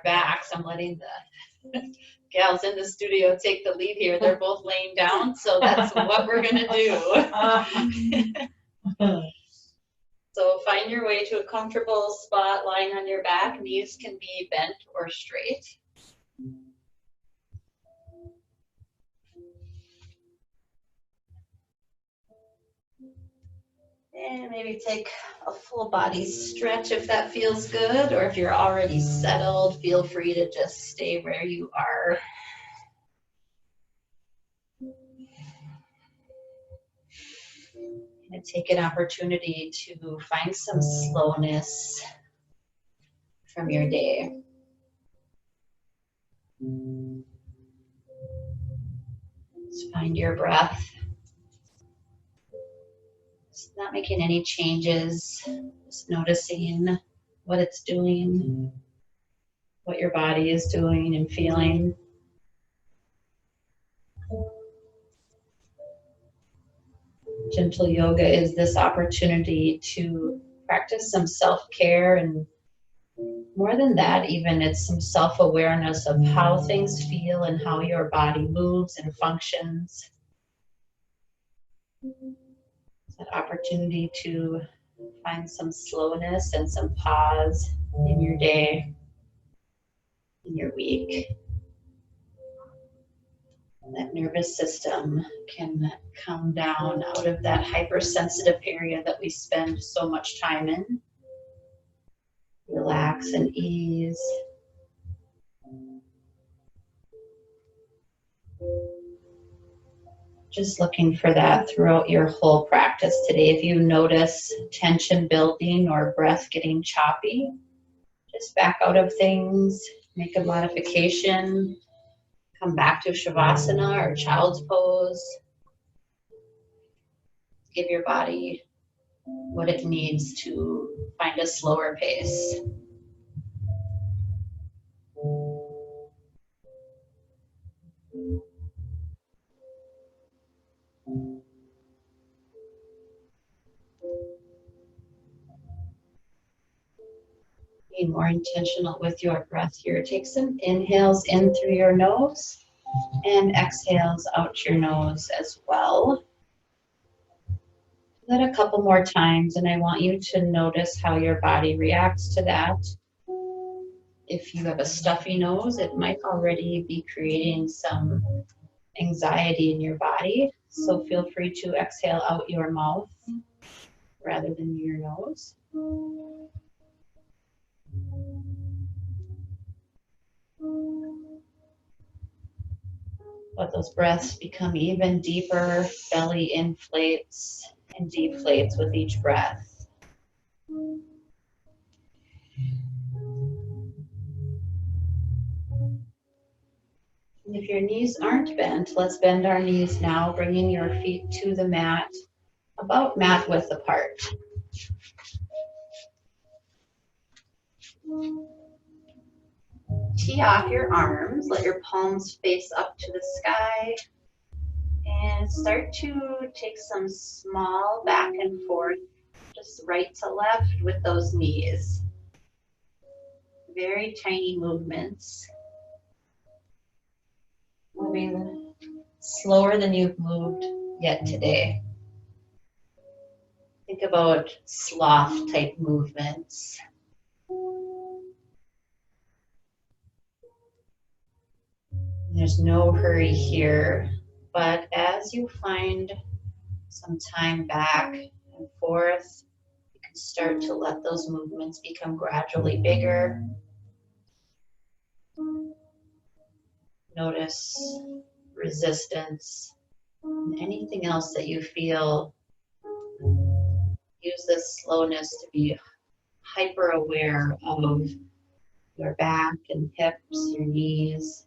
backs. I'm letting the gals in the studio take the lead here. They're both laying down, so that's what we're gonna do. So find your way to a comfortable spot lying on your back. Knees can be bent or straight. And maybe take a full body stretch if that feels good, or if you're already settled, feel free to just stay where you are. And take an opportunity to find some slowness from your day. Just find your breath. Just not making any changes, just noticing what it's doing, what your body is doing and feeling. Gentle yoga is this opportunity to practice some self-care, and more than that, even it's some self-awareness of how things feel and how your body moves and functions. It's an opportunity to find some slowness and some pause in your day, in your week. That nervous system can come down out of that hypersensitive area that we spend so much time in. Relax and ease. Just looking for that throughout your whole practice today. If you notice tension building or breath getting choppy, just back out of things, make a modification. Come back to Shavasana or Child's Pose. Give your body what it needs to find a slower pace. Being more intentional with your breath here. Take some inhales in through your nose and exhales out your nose as well. Do that a couple more times, and I want you to notice how your body reacts to that. If you have a stuffy nose, it might already be creating some anxiety in your body. So feel free to exhale out your mouth rather than your nose. Let those breaths become even deeper. Belly inflates and deflates with each breath. And if your knees aren't bent, let's bend our knees now, bringing your feet to the mat, about mat width apart. Tee off your arms, let your palms face up to the sky, and start to take some small back and forth, just right to left with those knees. Very tiny movements. Moving slower than you've moved yet today. Think about sloth type movements. There's no hurry here, but as you find some time back and forth, you can start to let those movements become gradually bigger. Notice resistance and anything else that you feel. Use this slowness to be hyper aware of your back and hips, your knees.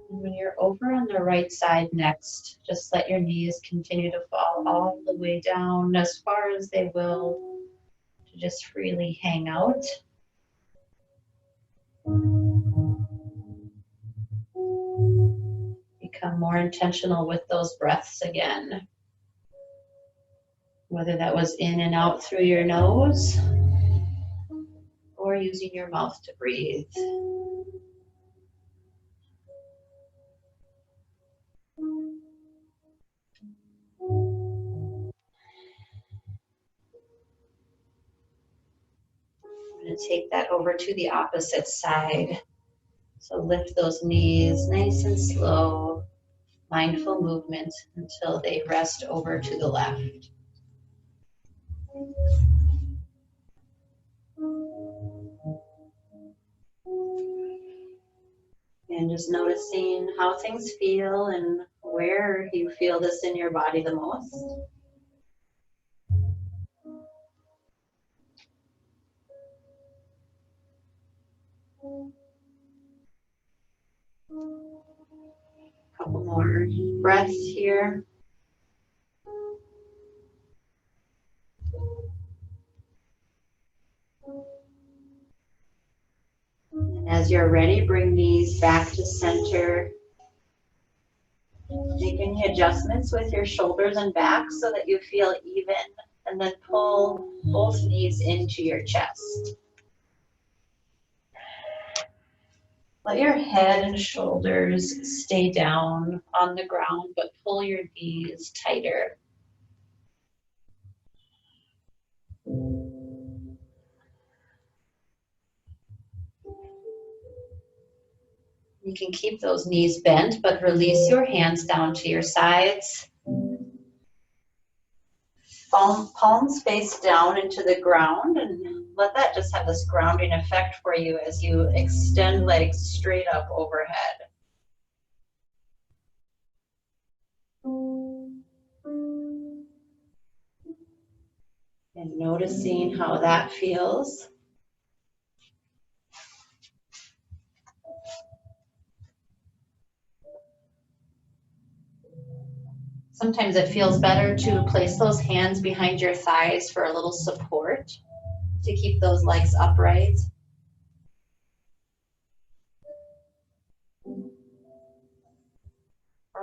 And when you're over on the right side next, just let your knees continue to fall all the way down as far as they will, to just freely hang out. become more intentional with those breaths again. Whether that was in and out through your nose or using your mouth to breathe. I'm going to take that over to the opposite side. So lift those knees nice and slow, mindful movement until they rest over to the left. And just noticing how things feel and where you feel this in your body the most. Couple more breaths here. And as you're ready, bring knees back to center. Make any adjustments with your shoulders and back so that you feel even, and then pull both knees into your chest. Let your head and shoulders stay down on the ground, but pull your knees tighter. You can keep those knees bent, but release your hands down to your sides. Palms face down into the ground, and let that just have this grounding effect for you as you extend legs straight up overhead. And noticing how that feels. Sometimes it feels better to place those hands behind your thighs for a little support to keep those legs upright. We're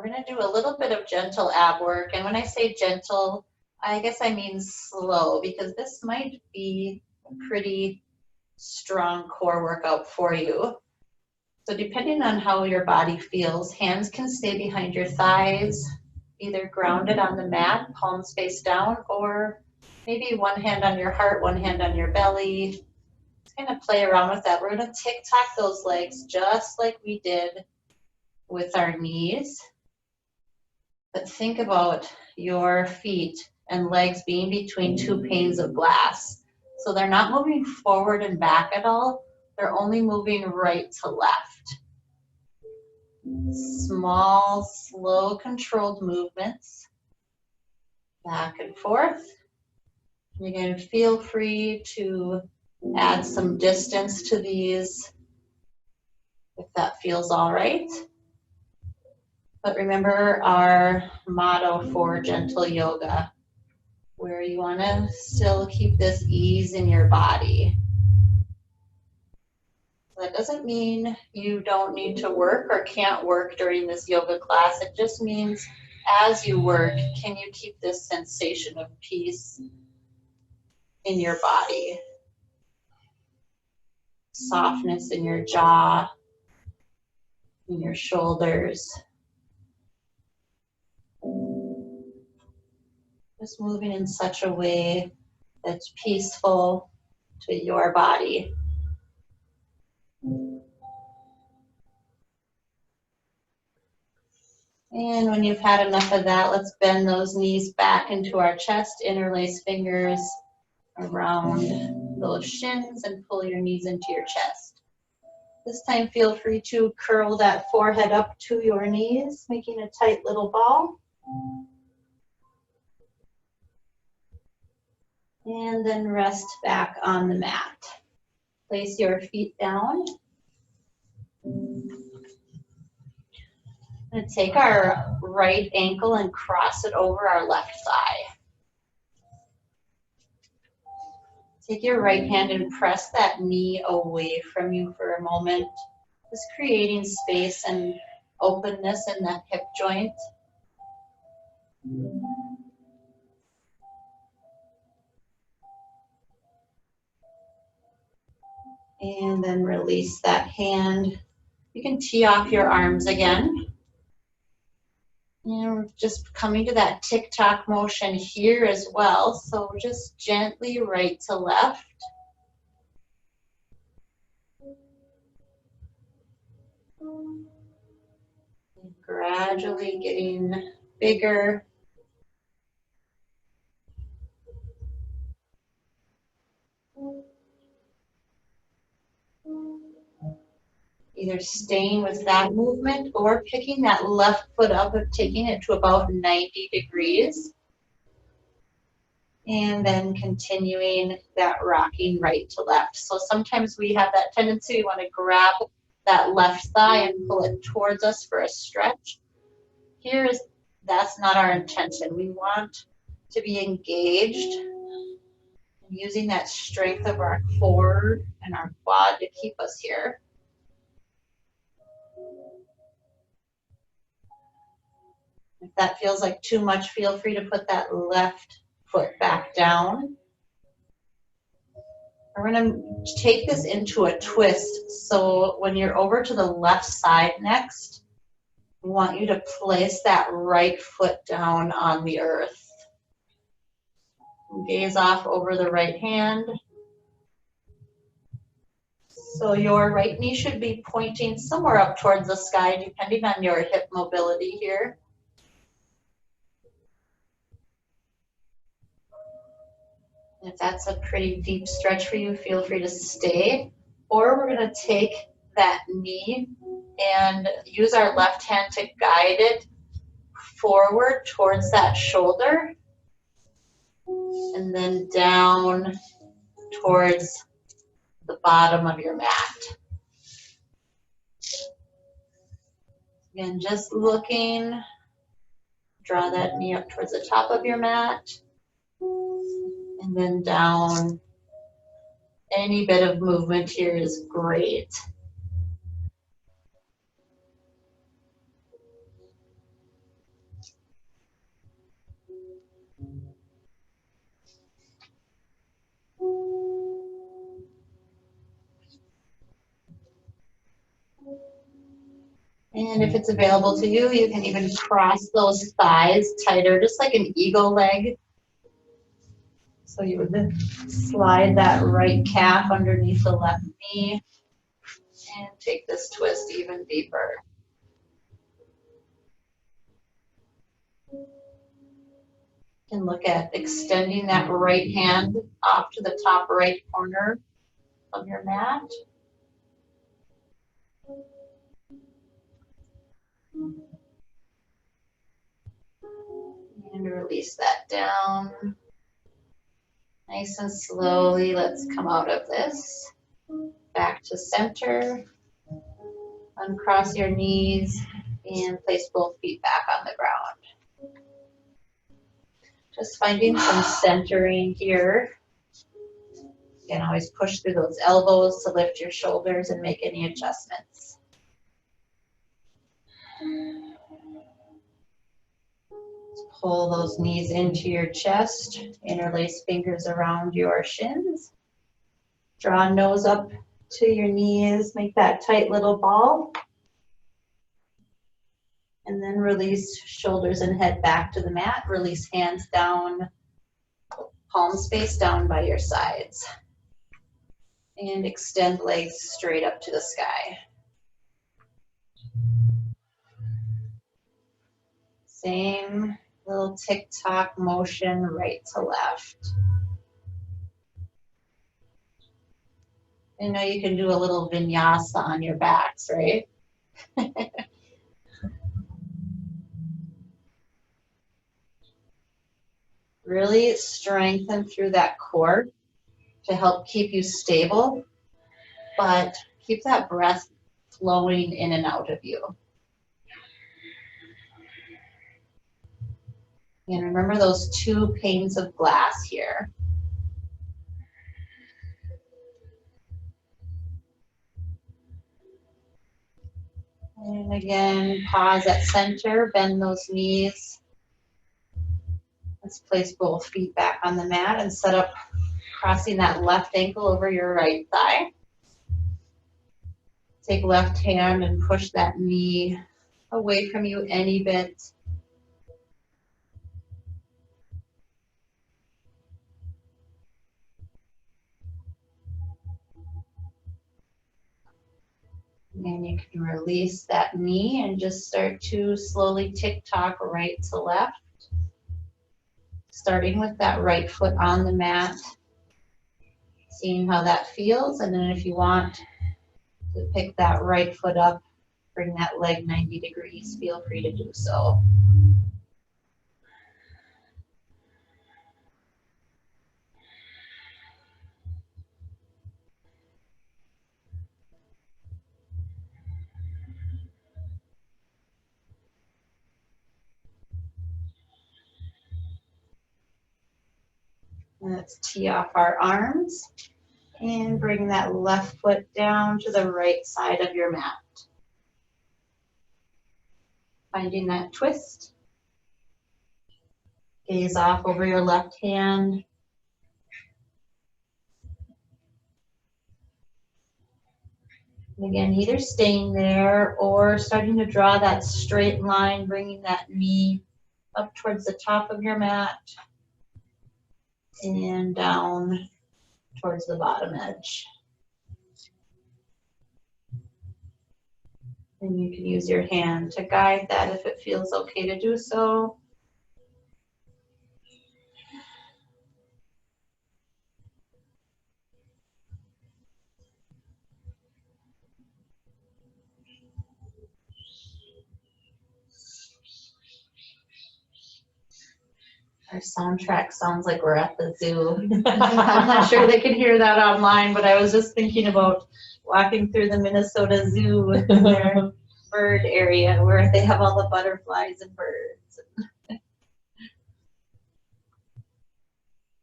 going to do a little bit of gentle ab work. And when I say gentle, I guess I mean slow, because this might be a pretty strong core workout for you. So depending on how your body feels, hands can stay behind your thighs, either grounded on the mat, palms face down, or maybe one hand on your heart, one hand on your belly. Just kind of play around with that. We're going to tick-tock those legs just like we did with our knees. But think about your feet and legs being between two panes of glass. So they're not moving forward and back at all. They're only moving right to left. Small, slow, controlled movements. Back and forth. You're going to feel free to add some distance to these if that feels all right. But remember our motto for gentle yoga, where you want to still keep this ease in your body. That doesn't mean you don't need to work or can't work during this yoga class. It just means as you work, can you keep this sensation of peace in your body? Softness in your jaw, in your shoulders. Just moving in such a way that's peaceful to your body. And when you've had enough of that, let's bend those knees back into our chest, interlace fingers around those shins and pull your knees into your chest. This time feel free to curl that forehead up to your knees, making a tight little ball. And then rest back on the mat. Place your feet down. I'm going to take our right ankle and cross it over our left thigh. Take your right hand and press that knee away from you for a moment, just creating space and openness in the hip joint. And then release that hand. You can tee off your arms again. And we're just coming to that tick-tock motion here as well. So just gently right to left. And gradually getting bigger. Either staying with that movement or picking that left foot up and taking it to about 90 degrees. And then continuing that rocking right to left. So sometimes we have that tendency, we want to grab that left thigh and pull it towards us for a stretch. That's not our intention. We want to be engaged, using that strength of our core and our quad to keep us here. If that feels like too much, feel free to put that left foot back down. We're going to take this into a twist. So when you're over to the left side next, we want you to place that right foot down on the earth. Gaze off over the right hand. So your right knee should be pointing somewhere up towards the sky, depending on your hip mobility here. If that's a pretty deep stretch for you, feel free to stay. Or we're going to take that knee and use our left hand to guide it forward towards that shoulder and then down towards the bottom of your mat. Again, just looking, draw that knee up towards the top of your mat and then down. Any bit of movement here is great. And if it's available to you, you can even cross those thighs tighter, just like an eagle leg. So you would slide that right calf underneath the left knee and take this twist even deeper. You can look at extending that right hand off to the top right corner of your mat. And release that down. Nice and slowly, let's come out of this. Back to center. Uncross your knees and place both feet back on the ground. Just finding some centering here. You can always push through those elbows to lift your shoulders and make any adjustments. Pull those knees into your chest, interlace fingers around your shins. Draw nose up to your knees, make that tight little ball. And then release shoulders and head back to the mat. Release hands down, palms face down by your sides. And extend legs straight up to the sky. Same little tick-tock motion, right to left. I know you can do a little vinyasa on your backs, right? Really strengthen through that core to help keep you stable, but keep that breath flowing in and out of you. And remember those two panes of glass here. And And again, pause at center, bend those knees. Let's place both feet back on the mat and set up crossing that left ankle over your right thigh. Take left hand and push that knee away from you any bit. And you can release that knee and just start to slowly tick-tock right to left. Starting with that right foot on the mat. Seeing how that feels, and then if you want to pick that right foot up, bring that leg 90 degrees, feel free to do so. Let's tee off our arms and bring that left foot down to the right side of your mat. Finding that twist. Gaze off over your left hand. And again, either staying there or starting to draw that straight line, bringing that knee up towards the top of your mat and down towards the bottom edge. And you can use your hand to guide that if it feels okay to do so. Our soundtrack sounds like we're at the zoo. I'm not sure they can hear that online, but I was just thinking about walking through the Minnesota Zoo in their bird area where they have all the butterflies and birds.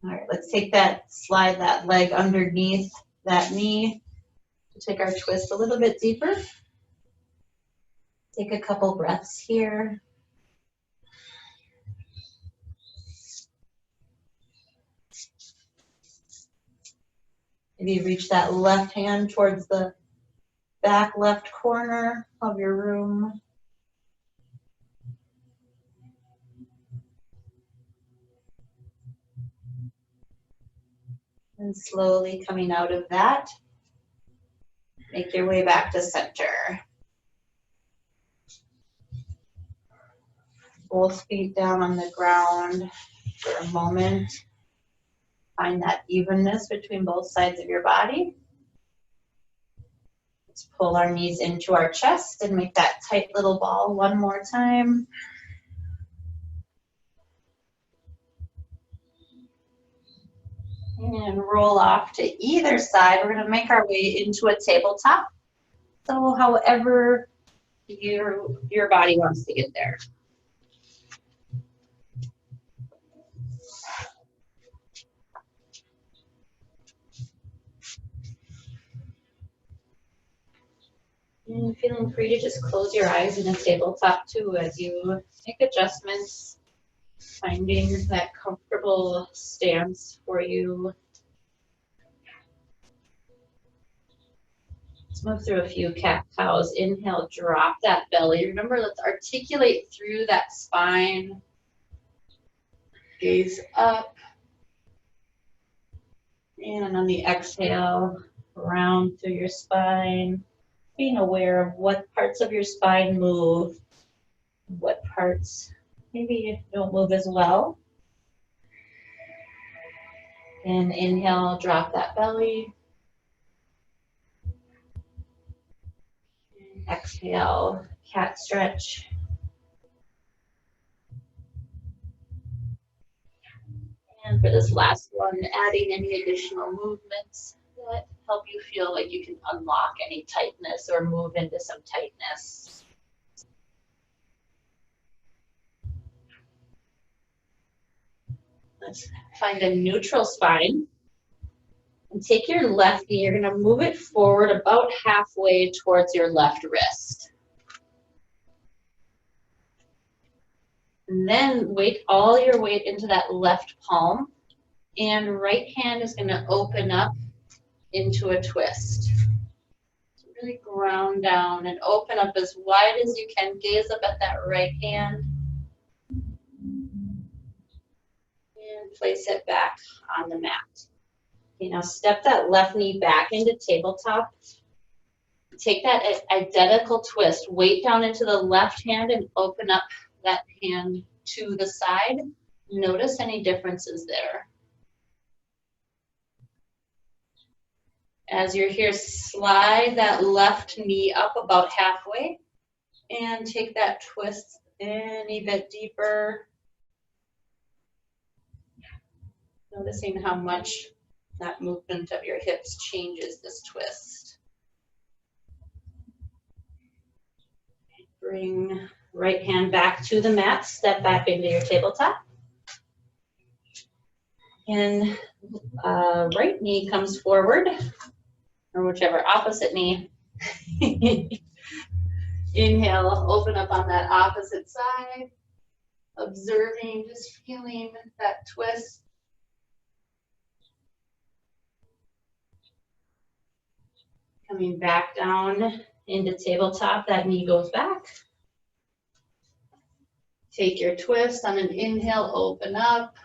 All right, let's take that, slide that leg underneath that knee to take our twist a little bit deeper. Take a couple breaths here. Maybe reach that left hand towards the back left corner of your room. And slowly coming out of that, make your way back to center. Both feet down on the ground for a moment. Find that evenness between both sides of your body. Let's pull our knees into our chest and make that tight little ball one more time. And roll off to either side. We're going to make our way into a tabletop. So however your body wants to get there. And feeling free to just close your eyes in a tabletop too as you make adjustments, finding that comfortable stance for you. Let's move through a few cat-cows. Inhale, drop that belly. Remember, let's articulate through that spine. Gaze up. And on the exhale, round through your spine. Being aware of what parts of your spine move, what parts maybe don't move as well. And inhale, drop that belly. Exhale, cat stretch. And for this last one, adding any additional movements that help you feel like you can unlock any tightness or move into some tightness. Let's find a neutral spine. And take your left knee, you're going to move it forward about halfway towards your left wrist. then weight all your weight into that left palm, and right hand is going to open up into a twist. So really ground down and open up as wide as you can. Gaze up at that right hand and place it back on the mat. Okay, now step that left knee back into tabletop. Take that identical twist, weight down into the left hand and open up that hand to the side. Notice any differences there. As you're here, slide that left knee up about halfway and take that twist any bit deeper. Noticing how much that movement of your hips changes this twist. Bring right hand back to the mat, step back into your tabletop. And right knee comes forward, or whichever opposite knee. Inhale, open up on that opposite side, observing, just feeling that twist. Coming back down into tabletop, that knee goes back. Take your twist on an inhale, open up.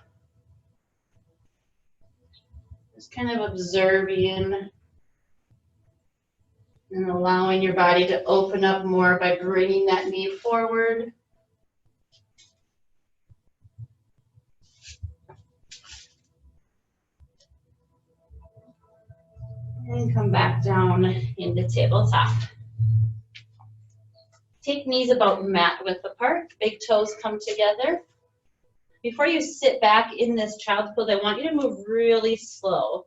Just kind of observing and allowing your body to open up more by bringing that knee forward. And come back down into tabletop. Take knees about mat width apart, big toes come together. Before you sit back in this child's pose, I want you to move really slow.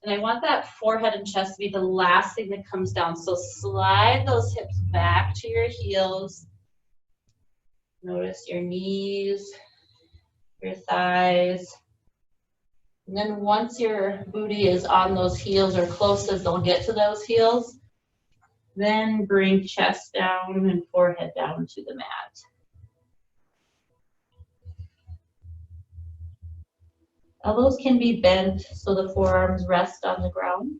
And I want that forehead and chest to be the last thing that comes down. So slide those hips back to your heels. Notice your knees, your thighs. And then once your booty is on those heels or close as they'll get to those heels, then bring chest down and forehead down to the mat. Elbows can be bent so the forearms rest on the ground.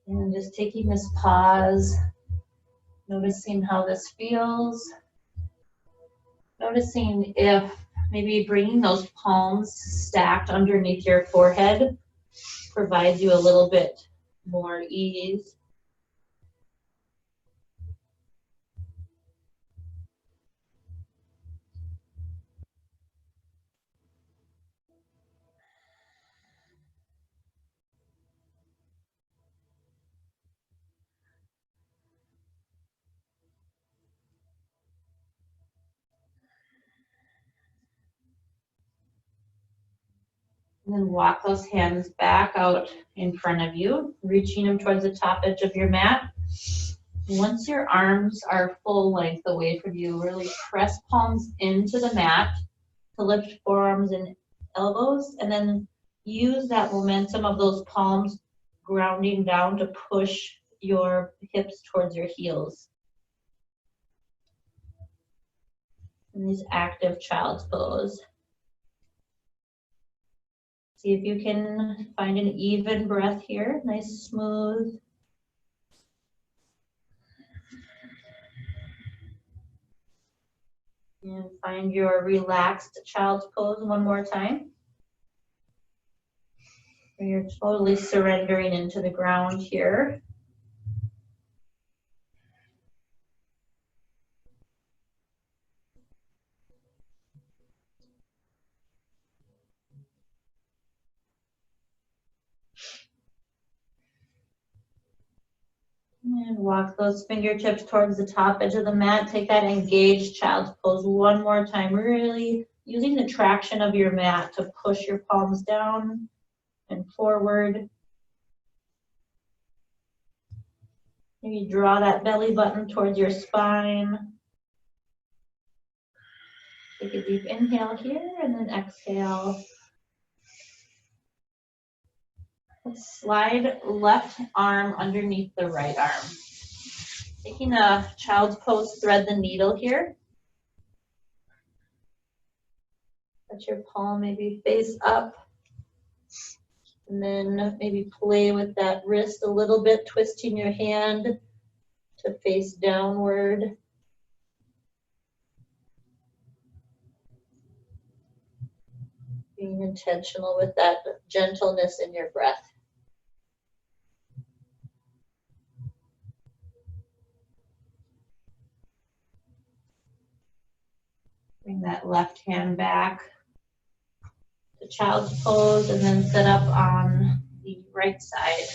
And just taking this pause, noticing how this feels. Noticing if maybe bringing those palms stacked underneath your forehead provides you a little bit more ease. And then walk those hands back out in front of you, reaching them towards the top edge of your mat. Once your arms are full length away from you, really press palms into the mat to lift forearms and elbows, and then use that momentum of those palms grounding down to push your hips towards your heels. In this active child's pose. See if you can find an even breath here, nice, smooth. And find your relaxed child's pose one more time. Where you're totally surrendering into the ground here. And walk those fingertips towards the top edge of the mat. Take that engaged child's pose one more time. Really using the traction of your mat to push your palms down and forward. Maybe draw that belly button towards your spine. Take a deep inhale here and then exhale. Let's slide left arm underneath the right arm. Taking a child's pose, thread the needle here. Let your palm maybe face up. And then maybe play with that wrist a little bit, twisting your hand to face downward. Being intentional with that gentleness in your breath. Bring that left hand back to child's pose and then sit up on the right side.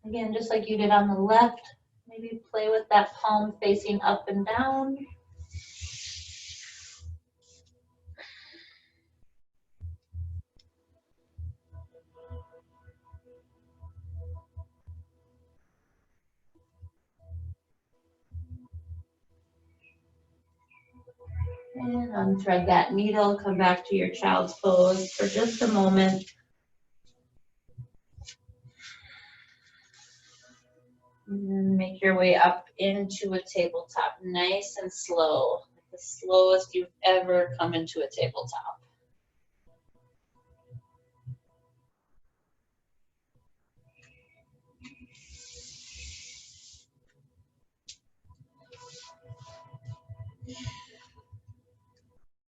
Again, just like you did on the left, maybe play with that palm facing up and down. And unthread that needle, come back to your child's pose for just a moment. And then make your way up into a tabletop, nice and slow, the slowest you've ever come into a tabletop.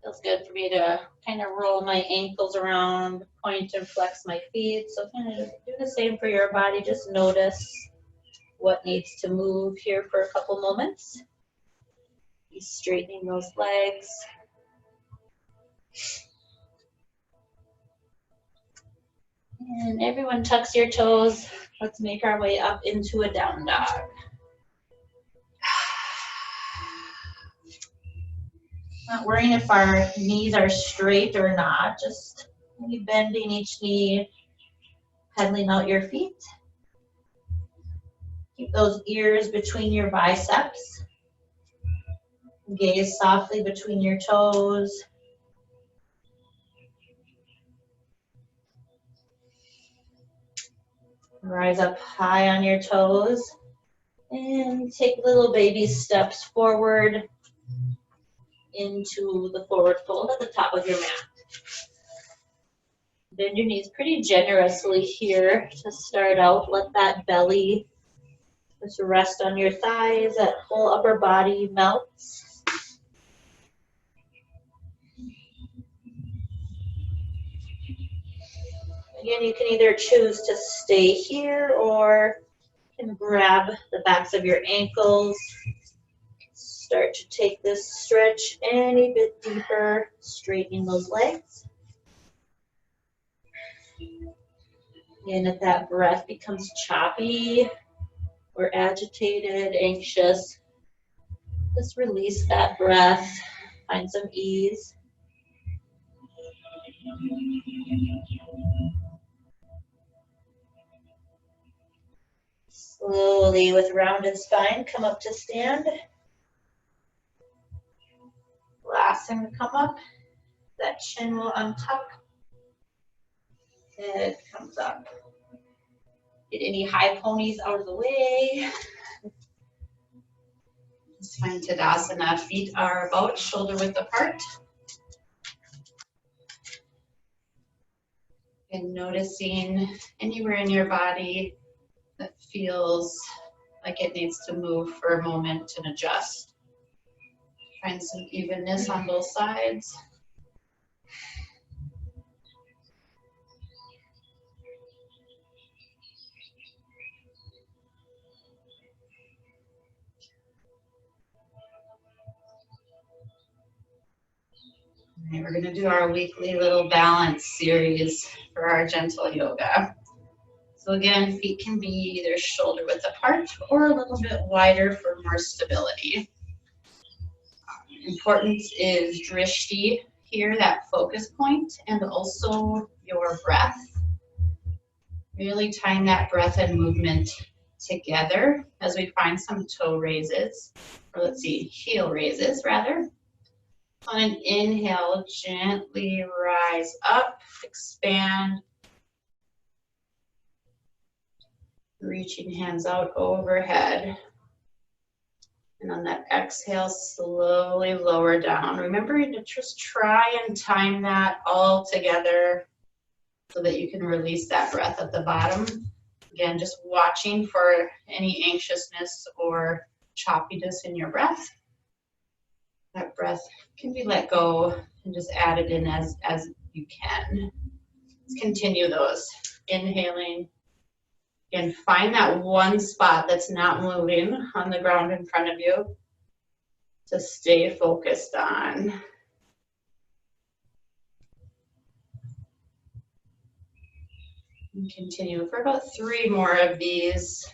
Feels good for me to kind of roll my ankles around, point and flex my feet. So kind of do the same for your body. Just notice what needs to move here for a couple moments. Be straightening those legs. And everyone tucks your toes. Let's make our way up into a down dog. Not worrying if our knees are straight or not, just maybe bending each knee, pedaling out your feet. Keep those ears between your biceps. Gaze softly between your toes. Rise up high on your toes and take little baby steps forward into the forward fold at the top of your mat. Bend your knees pretty generously here to start out. Let that belly just rest on your thighs, that whole upper body melts. Again, you can either choose to stay here or you can grab the backs of your ankles. Start to take this stretch any bit deeper, straightening those legs. And if that breath becomes choppy or agitated, anxious, just release that breath, find some ease. Slowly, with rounded spine, come up to stand. Last thing to come up, that chin will untuck. Head comes up. Get any high ponies out of the way. Just find Tadasana. Feet are about shoulder width apart. And noticing anywhere in your body that feels like it needs to move for a moment and adjust. Find some evenness on both sides. All right, we're going to do our weekly little balance series for our gentle yoga. So again, feet can be either shoulder width apart or a little bit wider for more stability. Important is drishti here, that focus point, and also your breath. Really tying that breath and movement together as we find some toe raises, or let's see, heel raises rather. On an inhale, gently rise up, expand, reaching hands out overhead. And on that exhale, slowly lower down. Remember to just try and time that all together so that you can release that breath at the bottom. Again, just watching for any anxiousness or choppiness in your breath. That breath can be let go and just add it in as you can. Let's continue those. Inhaling. Again, find that one spot that's not moving on the ground in front of you to stay focused on. And continue for about 3 more of these.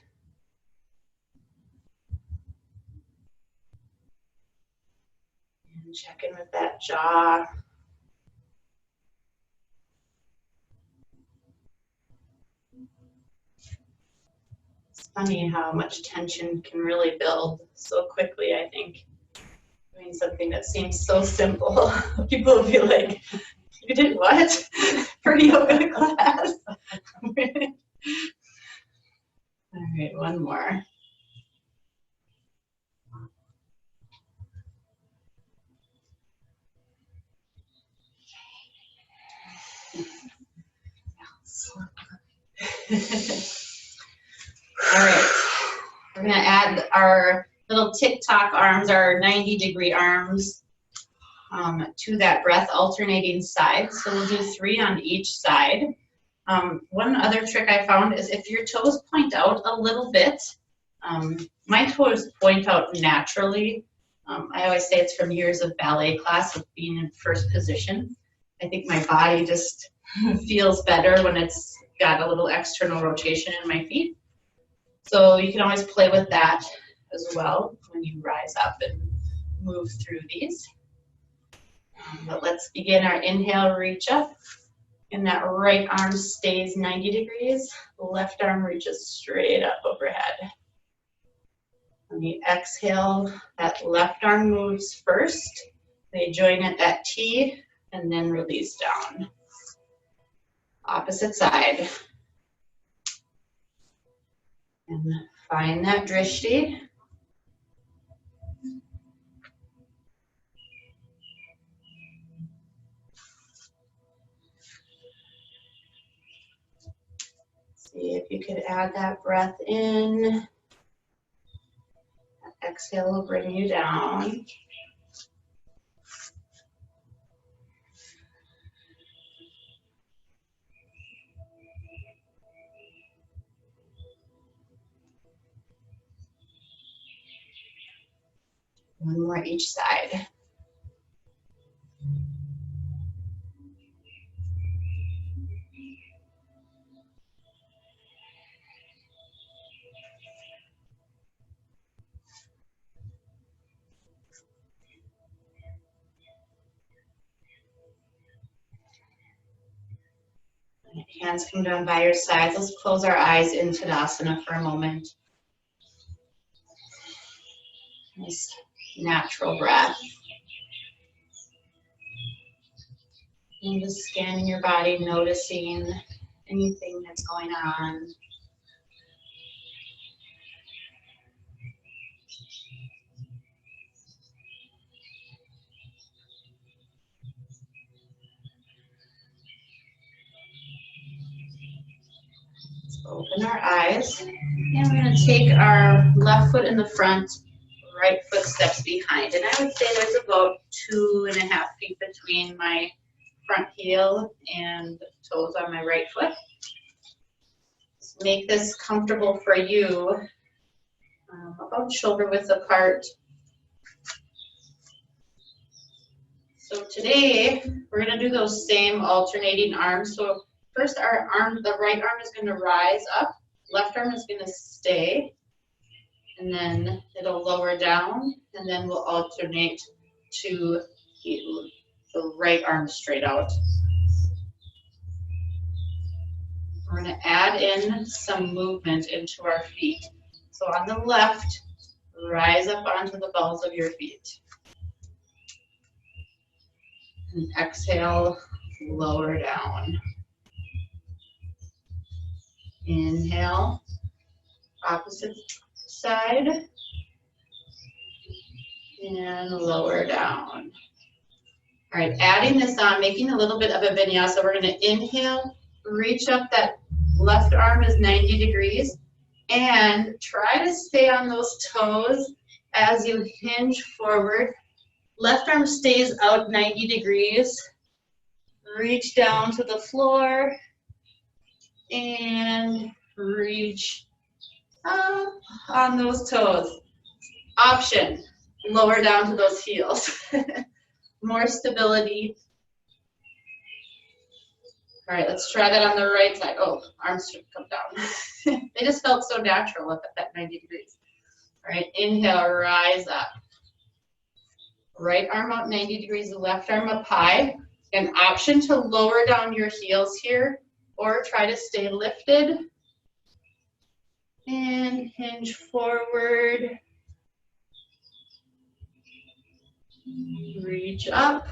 And check in with that jaw. It's funny how much tension can really build so quickly, I think. Doing something that seems so simple. People will be like, you did what for yoga class? All right, one more. All right, we're gonna add our little tick-tock arms, our 90-degree arms to that breath alternating side. So we'll do 3 on each side. One other trick I found is if your toes point out a little bit, my toes point out naturally. I always say it's from years of ballet class of being in first position. I think my body just feels better when it's got a little external rotation in my feet. So you can always play with that as well when you rise up and move through these. But let's begin our inhale, reach up. And that right arm stays 90 degrees. The left arm reaches straight up overhead. On the exhale, that left arm moves first. They join at that T and then release down. Opposite side. And find that drishti. See if you could add that breath in. That exhale will bring you down. One more each side. Hands come down by your sides. Let's close our eyes in Tadasana for a moment. Nice natural breath. And just scanning your body, noticing anything that's going on. Let's open our eyes. And we're going to take our left foot in the front, right foot steps behind. And I would say there's about 2.5 feet between my front heel and toes on my right foot. Just make this comfortable for you, about shoulder width apart. So today we're going to do those same alternating arms. So first our arm, the right arm is going to rise up, left arm is going to stay, and then it'll lower down, and then we'll alternate to the right arm straight out. We're going to add in some movement into our feet. So on the left, rise up onto the balls of your feet. And exhale, lower down. Inhale, opposite side, and lower down. All right, adding this on, making a little bit of a vinyasa. We're gonna inhale, reach up, that left arm is 90 degrees, and try to stay on those toes as you hinge forward. Left arm stays out 90 degrees. Reach down to the floor and reach up on those toes. Option, lower down to those heels. More stability. All right, let's try that on the right side. Oh, arms should come down. They just felt so natural up at that 90 degrees. All right, inhale, rise up. Right arm out 90 degrees, left arm up high. An option to lower down your heels here or try to stay lifted. And hinge forward. Reach up.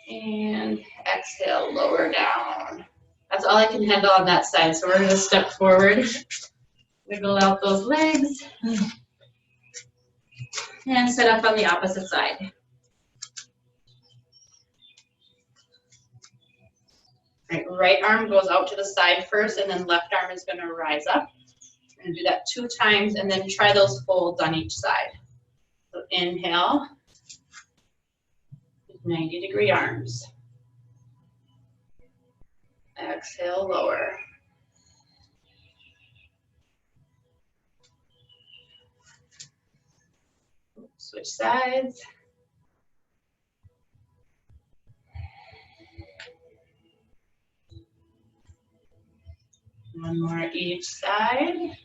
And exhale, lower down. That's all I can handle on that side. So we're going to step forward, wiggle out those legs, and sit up on the opposite side. Right arm goes out to the side first, and then left arm is going to rise up. We're going to do that 2 times, and then try those folds on each side. So inhale, 90-degree arms. Exhale, lower. Switch sides. One more each side.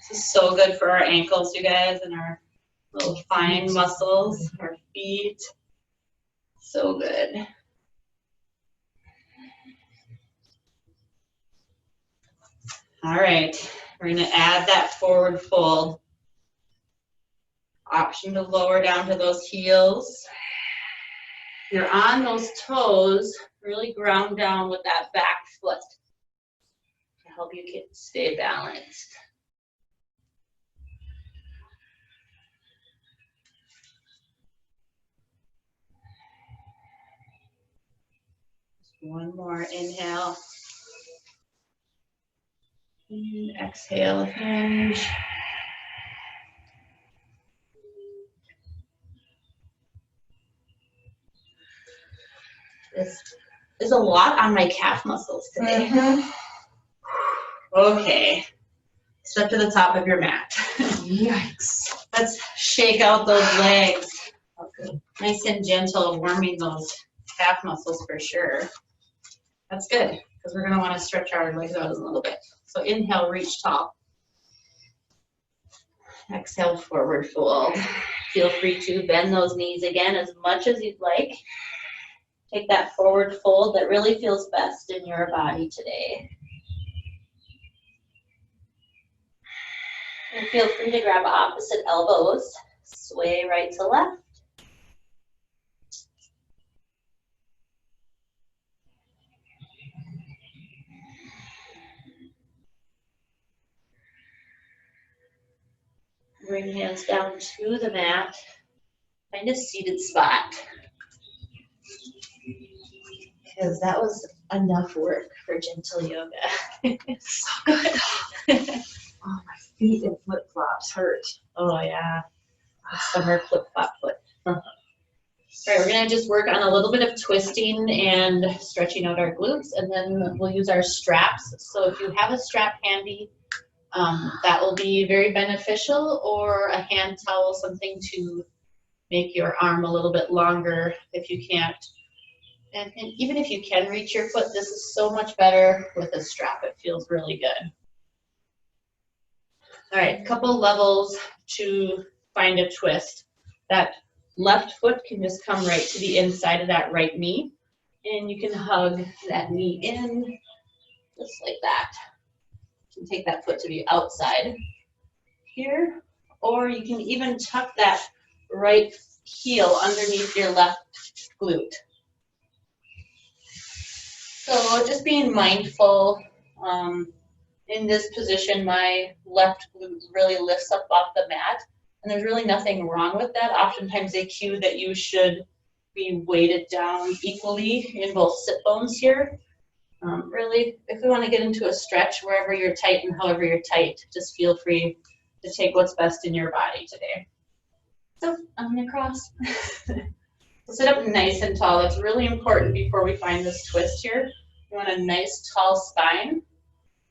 This is so good for our ankles, you guys, and our little fine muscles, our feet. So good. All right, we're going to add that forward fold. Option to lower down to those heels. If you're on those toes, really ground down with that back foot to help you stay balanced. Just one more inhale. And exhale, hinge. This is a lot on my calf muscles today. Okay, step to the top of your mat. Yikes. Let's shake out those legs. Okay. Nice and gentle, warming those calf muscles for sure. That's good, because we're going to want to stretch our legs out a little bit. So inhale, reach tall. Exhale, forward fold. Feel free to bend those knees again as much as you'd like. Take that forward fold that really feels best in your body today. And feel free to grab opposite elbows, sway right to left. Bring hands down to the mat, find a seated spot. Because that was enough work for gentle yoga. So good. Oh, my feet and flip-flops hurt. Oh, yeah. Summer flip-flop foot. All right, we're going to just work on a little bit of twisting and stretching out our glutes, and then we'll use our straps. So if you have a strap handy, that will be very beneficial, or a hand towel, something to make your arm a little bit longer if you can't. And even if you can reach your foot, this is so much better with a strap. It feels really good. All right, a couple levels to find a twist. That left foot can just come right to the inside of that right knee, and you can hug that knee in just like that. You can take that foot to the outside here, or you can even tuck that right heel underneath your left glute. So just being mindful. In this position, my left glute really lifts up off the mat, and there's really nothing wrong with that. Oftentimes they cue that you should be weighted down equally in both sit bones here. Really, if we want to get into a stretch, wherever you're tight and however you're tight, just feel free to take what's best in your body today. So I'm gonna cross. Sit up nice and tall. That's really important before we find this twist here. You want a nice tall spine.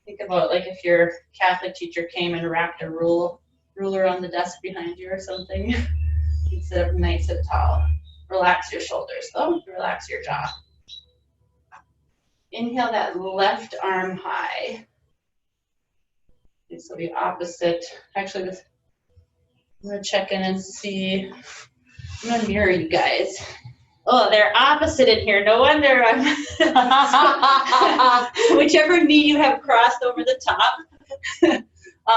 Think about like if your Catholic teacher came and wrapped a ruler on the desk behind you or something. You sit up nice and tall. Relax your shoulders though, relax your jaw. Inhale that left arm high. Okay, so the opposite, actually I'm gonna check in and see, I'm gonna mirror you guys. Oh, they're opposite in here. No wonder whichever knee you have crossed over the top,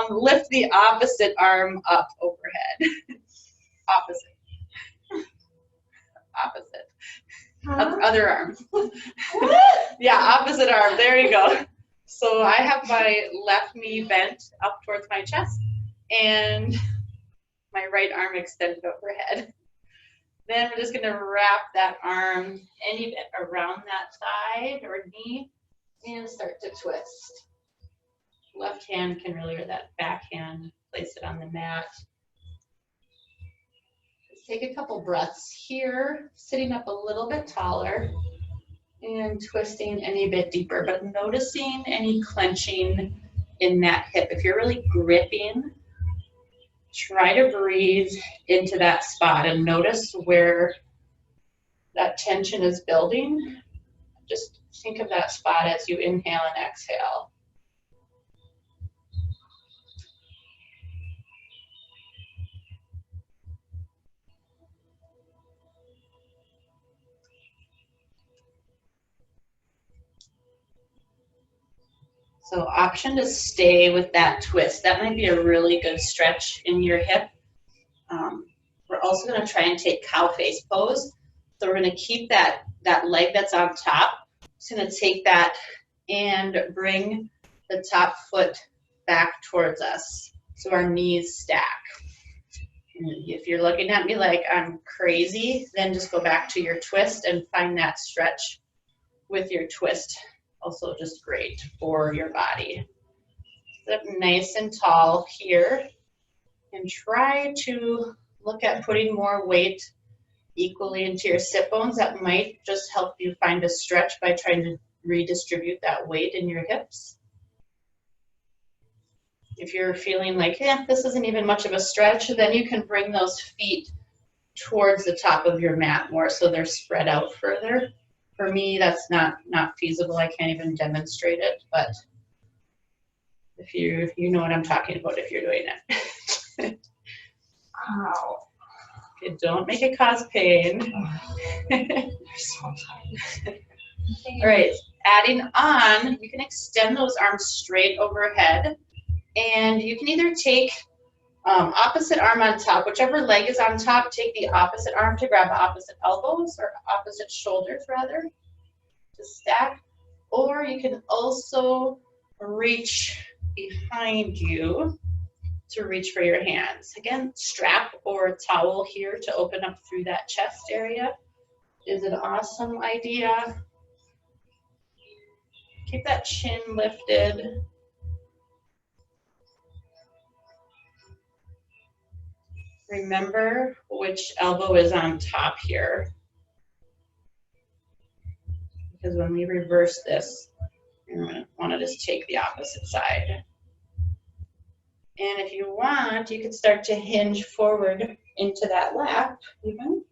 lift the opposite arm up overhead. Opposite. Opposite. Other arm. Yeah, opposite arm. There you go. So I have my left knee bent up towards my chest and my right arm extended overhead. Then we're just going to wrap that arm any bit around that thigh or knee and start to twist. Left hand can really, or that back hand, place it on the mat. Just take a couple breaths here, sitting up a little bit taller and twisting any bit deeper, but noticing any clenching in that hip. If you're really gripping, try to breathe into that spot and notice where that tension is building. Just think of that spot as you inhale and exhale. So option to stay with that twist. That might be a really good stretch in your hip. We're also going to try and take cow face pose. So we're going to keep that leg that's on top. Just going to take that and bring the top foot back towards us. So our knees stack. And if you're looking at me like I'm crazy, then just go back to your twist and find that stretch with your twist. Also just great for your body. Sit up nice and tall here and try to look at putting more weight equally into your sit bones. That might just help you find a stretch by trying to redistribute that weight in your hips. If you're feeling like, this isn't even much of a stretch, then you can bring those feet towards the top of your mat more so they're spread out further. For me, that's not feasible. I can't even demonstrate it, but if you know what I'm talking about if you're doing it. Ow. Okay, don't make it cause pain. All right, adding on, you can extend those arms straight overhead, and you can either take opposite arm on top, whichever leg is on top, take the opposite arm to grab opposite elbows, or opposite shoulders rather, to stack. Or you can also reach behind you to reach for your hands. Again, strap or towel here to open up through that chest area is an awesome idea. Keep that chin lifted. Remember which elbow is on top here. Because when we reverse this, you're going to want to just take the opposite side. And if you want, you can start to hinge forward into that lap even.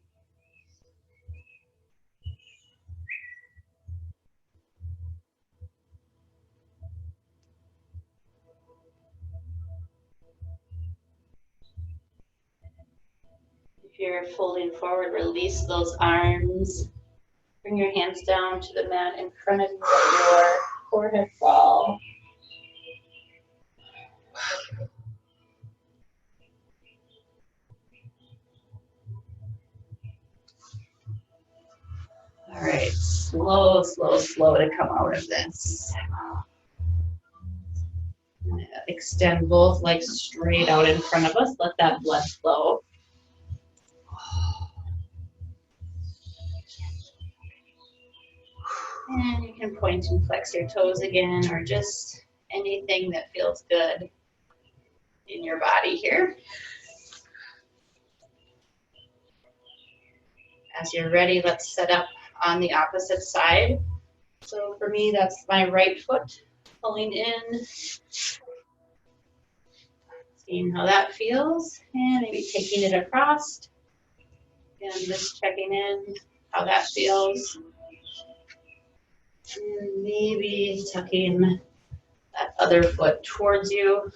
If you're folding forward, release those arms. Bring your hands down to the mat in front of you, let your forehead fall. All right, slow, slow, slow to come out of this. Extend both legs straight out in front of us. Let that blood flow. And you can point and flex your toes again, or just anything that feels good in your body here. As you're ready, let's set up on the opposite side. So for me, that's my right foot pulling in. Seeing how that feels, and maybe taking it across. And just checking in how that feels. And maybe tucking that other foot towards you.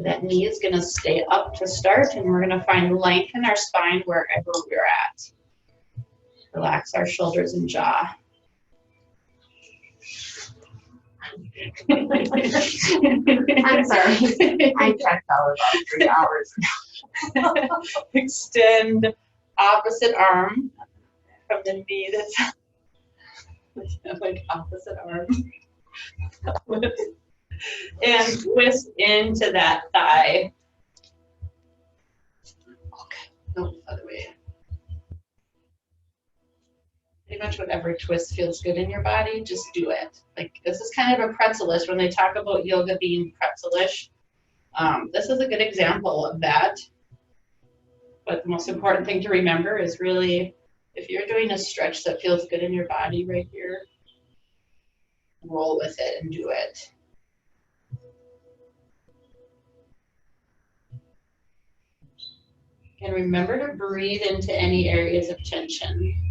That knee is going to stay up to start, and we're going to find length in our spine wherever we're at. Relax our shoulders and jaw. I'm sorry. I checked out about 3 hours. Extend opposite arm from the knee. That's like opposite arm. And twist into that thigh. Okay, no, other way. Pretty much whatever twist feels good in your body, just do it. Like, this is kind of a pretzelish. When they talk about yoga being pretzelish, this is a good example of that. But the most important thing to remember is really, if you're doing a stretch that feels good in your body right here, roll with it and do it. And remember to breathe into any areas of tension.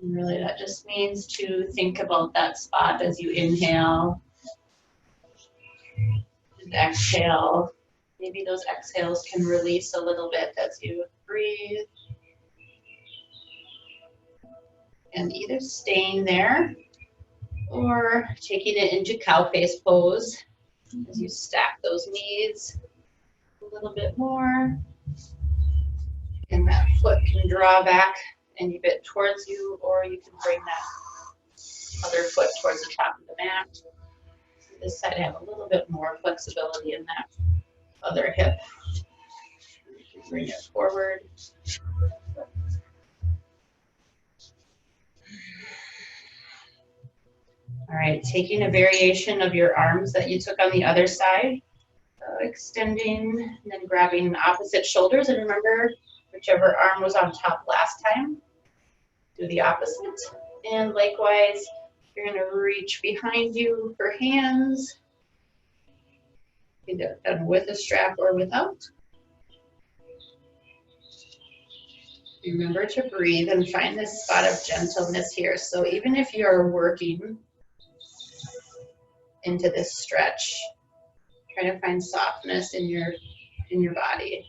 And really, that just means to think about that spot as you inhale and exhale. Maybe those exhales can release a little bit as you breathe. And either staying there or taking it into cow face pose as you stack those knees a little bit more. And that foot can draw back any bit towards you, or you can bring that other foot towards the top of the mat. This side, I have a little bit more flexibility in that other hip. You can bring it forward. All right, taking a variation of your arms that you took on the other side, extending and then grabbing opposite shoulders. And remember, whichever arm was on top last time, do the opposite. And likewise, you're going to reach behind you for hands. You can do it done with a strap or without. Remember to breathe and find this spot of gentleness here. So even if you're working into this stretch, try to find softness in your body.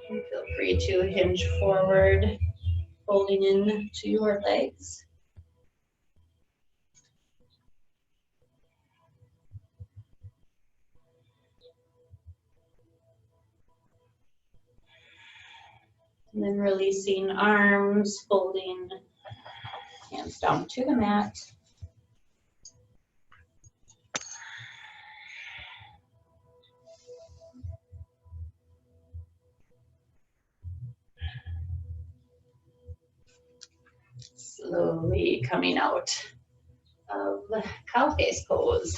And feel free to hinge forward, folding in to your legs. And then releasing arms, folding hands down to the mat. Slowly coming out of cow face pose.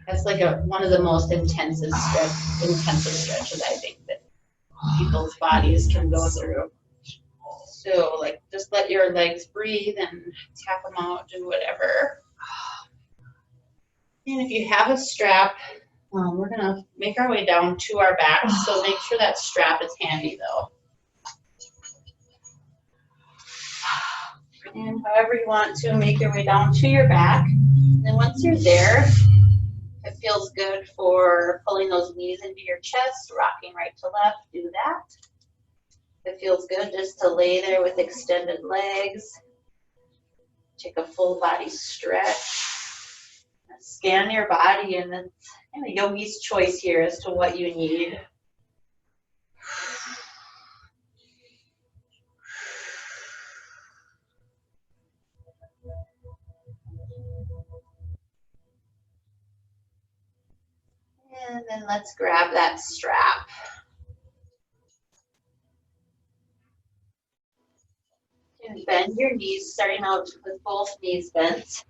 That's like one of the most intensive stretches I think that people's bodies can go through. So like, just let your legs breathe and tap them out, do whatever. And if you have a strap, We're gonna make our way down to our back, so make sure that strap is handy though. And however you want to make your way down to your back. And then once you're there, it feels good for pulling those knees into your chest, rocking right to left, do that. It feels good just to lay there with extended legs. Take a full body stretch. Scan your body, and it's kind of yogi's choice here as to what you need. And then let's grab that strap. And bend your knees, starting out with both knees bent.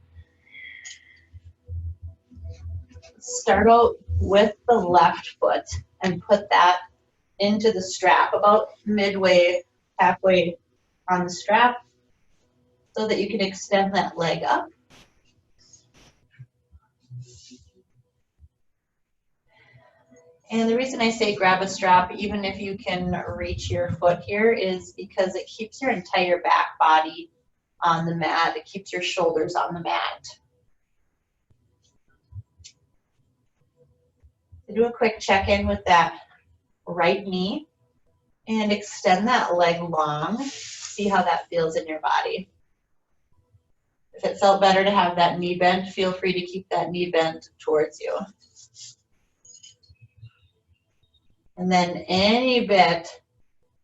Start out with the left foot and put that into the strap about midway, halfway on the strap, so that you can extend that leg up. And the reason I say grab a strap, even if you can reach your foot here, is because it keeps your entire back body on the mat. It keeps your shoulders on the mat. So do a quick check-in with that right knee and extend that leg long. See how that feels in your body. If it felt better to have that knee bent, feel free to keep that knee bent towards you. And then any bit,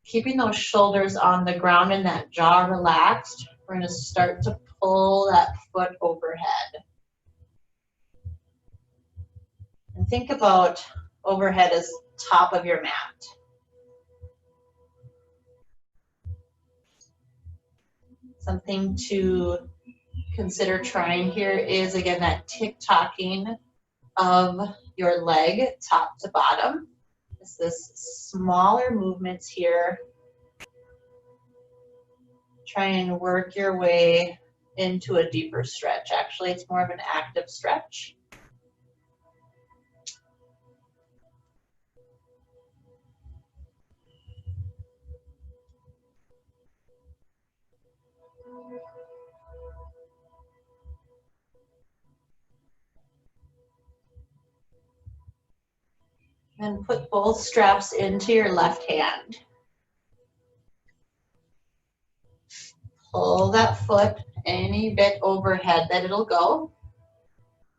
keeping those shoulders on the ground and that jaw relaxed, we're going to start to pull that foot overhead. And think about overhead as top of your mat. Something to consider trying here is, again, that tick-tocking of your leg top to bottom. It's this smaller movements here. Try and work your way into a deeper stretch. Actually, it's more of an active stretch. And put both straps into your left hand. Pull that foot any bit overhead that it'll go.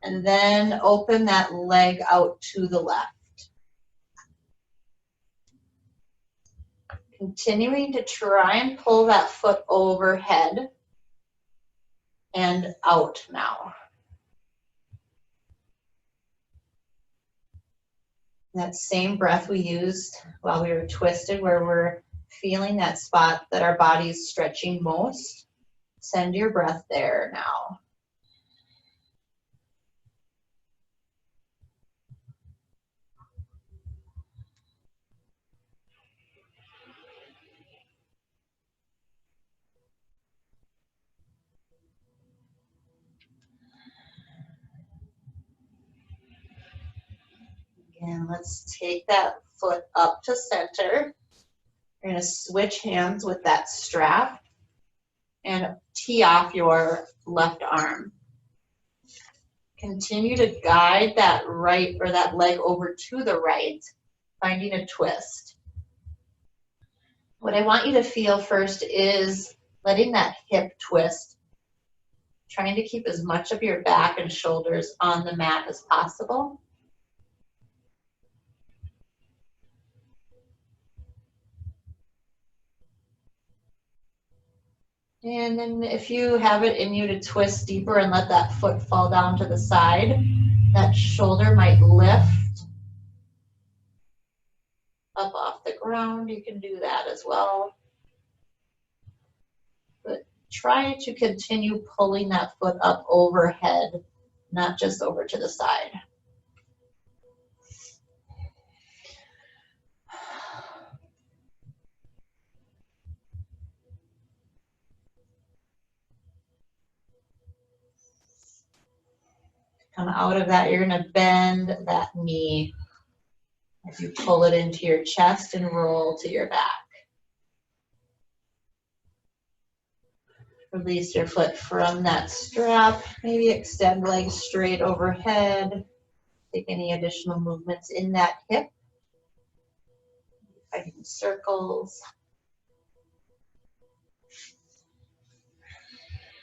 And then open that leg out to the left. Continuing to try and pull that foot overhead and out now. That same breath we used while we were twisted, where we're feeling that spot that our body's stretching most. Send your breath there now. Again, let's take that foot up to center. You're going to switch hands with that strap and tee off your left arm. Continue to guide that right or that leg over to the right, finding a twist. What I want you to feel first is letting that hip twist, trying to keep as much of your back and shoulders on the mat as possible. And then if you have it in you to twist deeper and let that foot fall down to the side, that shoulder might lift up off the ground. You can do that as well. But try to continue pulling that foot up overhead, not just over to the side. Come out of that, you're gonna bend that knee as you pull it into your chest and roll to your back. Release your foot from that strap. Maybe extend legs straight overhead. Take any additional movements in that hip. Finding circles.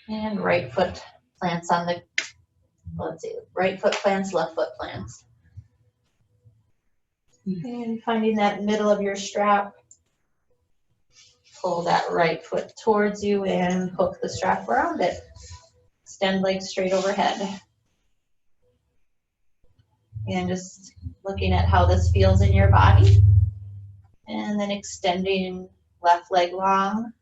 And right foot plants on the, let's see, right foot plants, left foot plants. And finding that middle of your strap. Pull that right foot towards you and hook the strap around it. Extend legs straight overhead. And just looking at how this feels in your body. And then extending left leg long.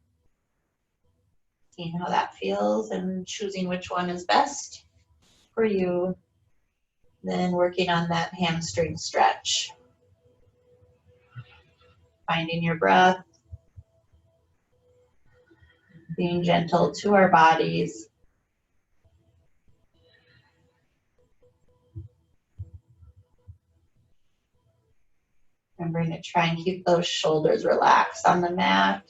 Seeing how that feels and choosing which one is best for you. Then working on that hamstring stretch. Finding your breath. Being gentle to our bodies. Remembering to try and keep those shoulders relaxed on the mat.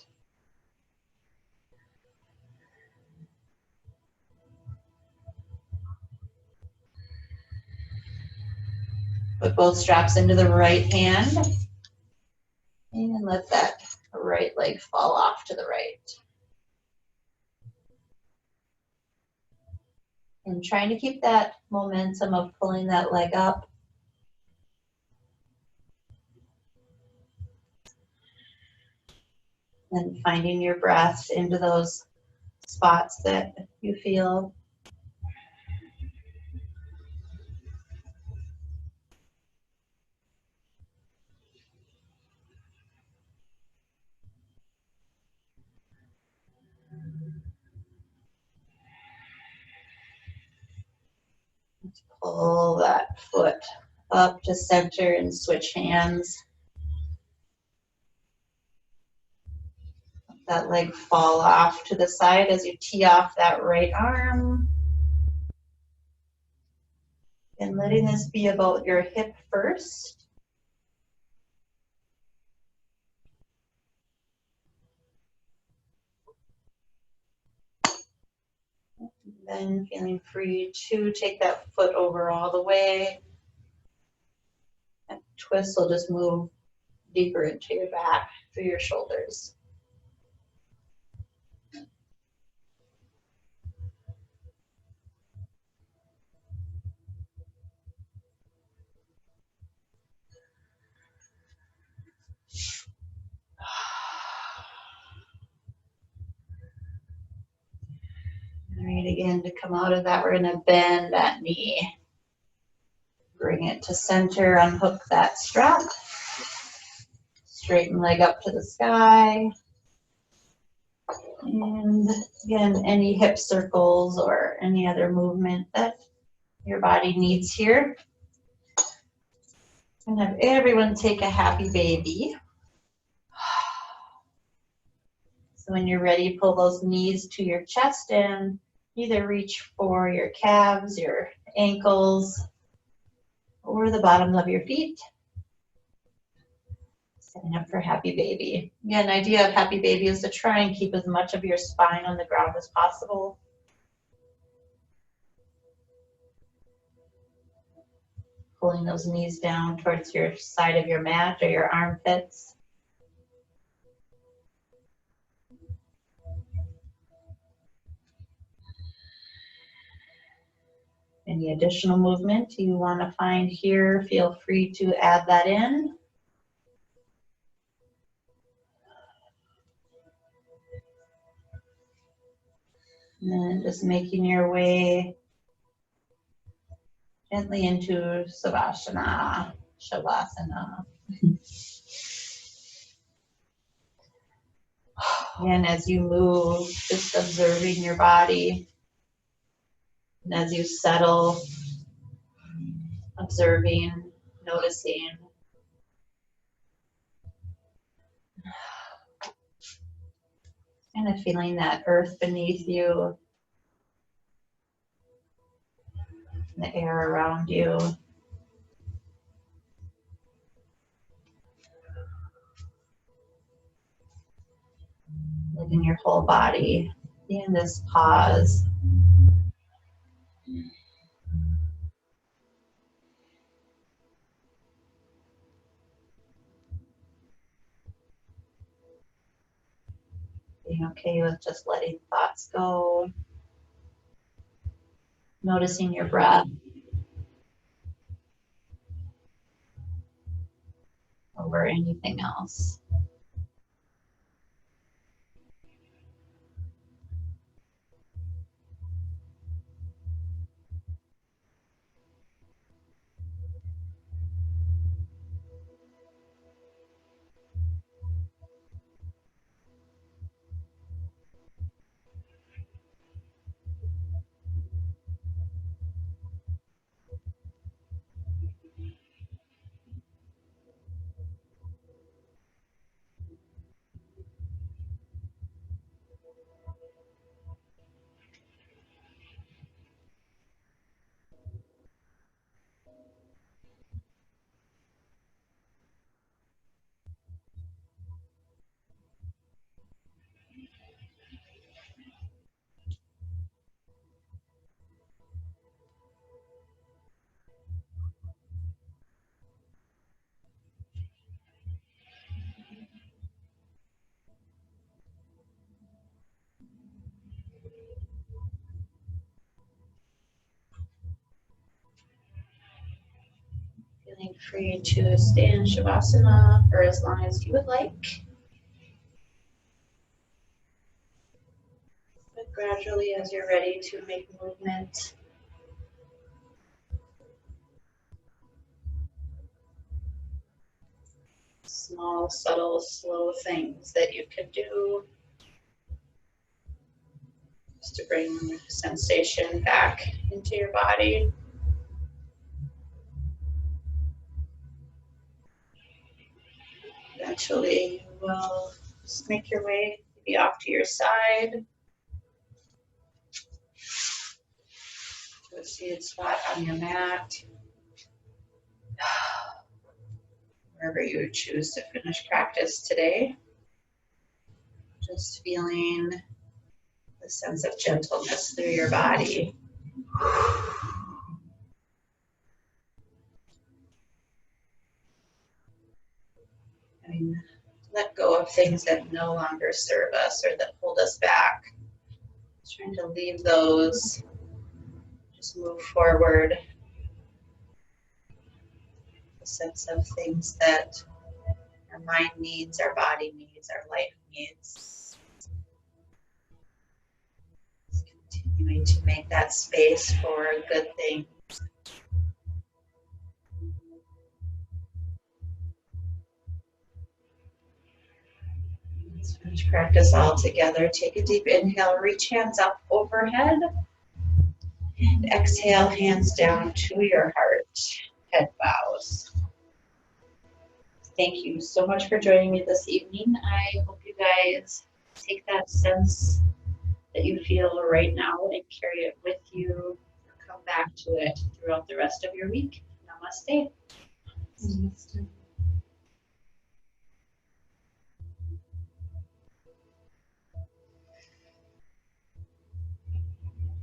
Put both straps into the right hand. And let that right leg fall off to the right. And trying to keep that momentum of pulling that leg up. And finding your breath into those spots that you feel. Let's pull that foot up to center and switch hands. Let that leg fall off to the side as you tee off that right arm. And letting this be about your hip first. Then feeling free to take that foot over all the way. And twist will just move deeper into your back through your shoulders. All right, again, to come out of that, we're gonna bend that knee. Bring it to center, unhook that strap. Straighten leg up to the sky. And again, any hip circles or any other movement that your body needs here. And have everyone take a happy baby. So when you're ready, pull those knees to your chest and either reach for your calves, your ankles, or the bottoms of your feet. Setting up for happy baby. Again, the idea of happy baby is to try and keep as much of your spine on the ground as possible. Pulling those knees down towards your side of your mat or your armpits. Any additional movement you want to find here, feel free to add that in. And then just making your way gently into Savasana, Shavasana. And as you move, just observing your body. And as you settle, observing, noticing. Kind of feeling that earth beneath you. the air around you. Letting your whole body in this pause. Being okay with just letting thoughts go. Noticing your breath. Over anything else. Feeling free to stay in Shavasana for as long as you would like. But gradually, as you're ready to make movement, small, subtle, slow things that you can do just to bring sensation back into your body. Eventually, you will just make your way maybe off to your side to a seated spot on your mat, wherever you choose to finish practice today. Just feeling the sense of gentleness through your body. I mean, let go of things that no longer serve us or that hold us back. Trying to leave those, just move forward. The sense of things that our mind needs, our body needs, our life needs. Just continuing to make that space for good things. Let's finish practice all together. Take a deep inhale, reach hands up overhead. And exhale, hands down to your heart, head bows. Thank you so much for joining me this evening. I hope you guys take that sense that you feel right now and carry it with you. Come back to it throughout the rest of your week. Namaste. Namaste.